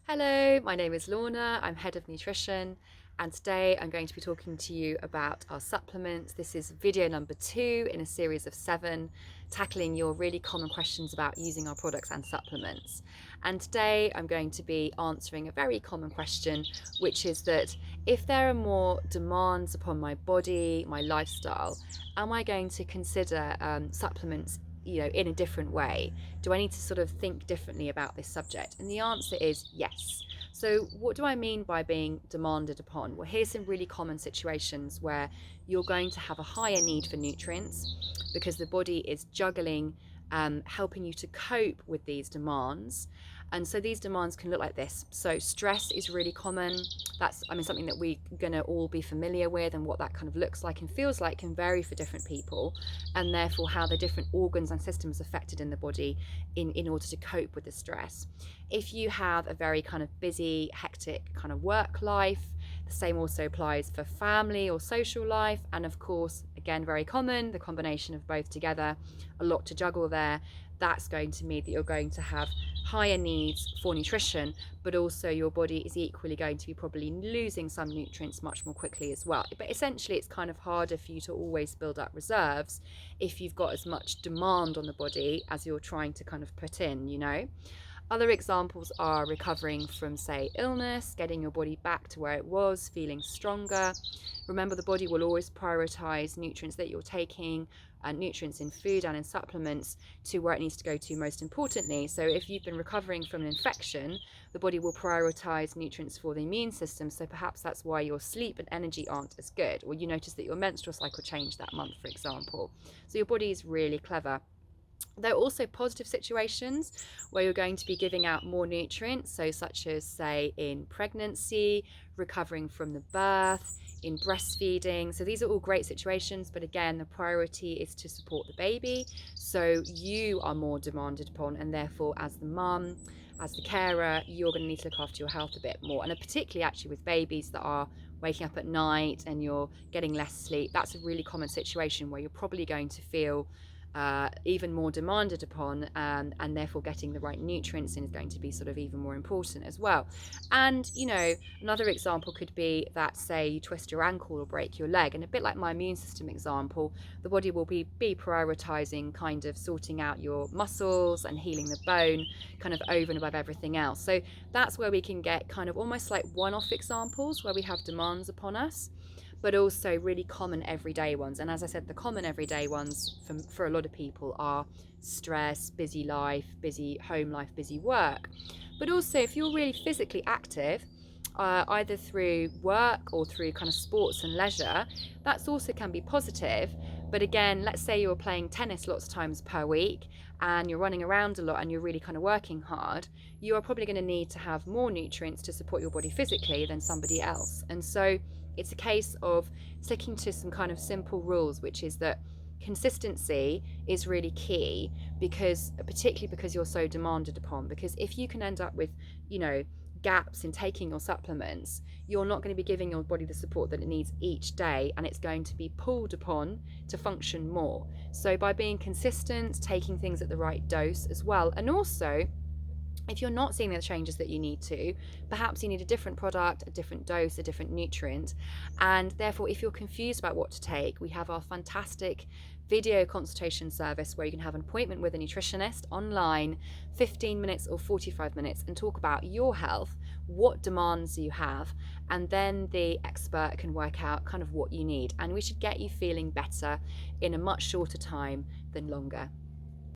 Hello, my name is Lorna, I'm Head of Nutrition, and today I'm going to be talking to you about our supplements. This is video number 2 in a series of 7, tackling your really common questions about using our products and supplements. And today I'm going to be answering a very common question, which is that if there are more demands upon my body, my lifestyle, am I going to consider supplements in a different way? Do I need to sort of think differently about this subject? And the answer is yes. So what do I mean by being demanded upon? Well, here's some really common situations where you're going to have a higher need for nutrients because the body is juggling helping you to cope with these demands. And so these demands can look like this. So stress is really common. That's something that we're gonna all be familiar with, and what that kind of looks like and feels like can vary for different people, and therefore how the different organs and systems affected in the body in order to cope with the stress. If you have a very kind of busy, hectic kind of work life, the same also applies for family or social life, and of course, again, very common, the combination of both together, a lot to juggle there. That's going to mean that you're going to have higher needs for nutrition, but also your body is equally going to be probably losing some nutrients much more quickly as well. But essentially, it's kind of harder for you to always build up reserves if you've got as much demand on the body as you're trying to kind of put in. Other examples are recovering from, say, illness, getting your body back to where it was, feeling stronger. Remember, the body will always prioritize nutrients that you're taking, and nutrients in food and in supplements, to where it needs to go to most importantly. So if you've been recovering from an infection, the body will prioritize nutrients for the immune system. So perhaps that's why your sleep and energy aren't as good, or you notice that your menstrual cycle changed that month, for example. So your body is really clever. There are also positive situations where you're going to be giving out more nutrients, so such as, say, in pregnancy, recovering from the birth, in breastfeeding. So these are all great situations, but again, the priority is to support the baby. So you are more demanded upon, and therefore, as the mum, as the carer, you're going to need to look after your health a bit more. And particularly actually with babies that are waking up at night and you're getting less sleep, that's a really common situation where you're probably going to feel even more demanded upon, and therefore getting the right nutrients in is going to be sort of even more important as well. And another example could be that, say, you twist your ankle or break your leg, and a bit like my immune system example, the body will be prioritizing kind of sorting out your muscles and healing the bone kind of over and above everything else. So that's where we can get kind of almost like one-off examples where we have demands upon us, but also really common everyday ones. And as I said, the common everyday ones for a lot of people are stress, busy life, busy home life, busy work. But also, if you're really physically active, either through work or through kind of sports and leisure, that's also can be positive. But again, let's say you're playing tennis lots of times per week and you're running around a lot and you're really kind of working hard, you are probably going to need to have more nutrients to support your body physically than somebody else. And so it's a case of sticking to some kind of simple rules, which is that consistency is really key, because particularly because you're so demanded upon. Because if you can end up with gaps in taking your supplements, you're not going to be giving your body the support that it needs each day, and it's going to be pulled upon to function more. So by being consistent, taking things at the right dose as well, and also if you're not seeing the changes that you need to, perhaps you need a different product, a different dose, a different nutrient. And therefore, if you're confused about what to take, we have our fantastic video consultation service where you can have an appointment with a nutritionist online, 15 minutes or 45 minutes, and talk about your health, what demands you have, and then the expert can work out kind of what you need. And we should get you feeling better in a much shorter time than longer.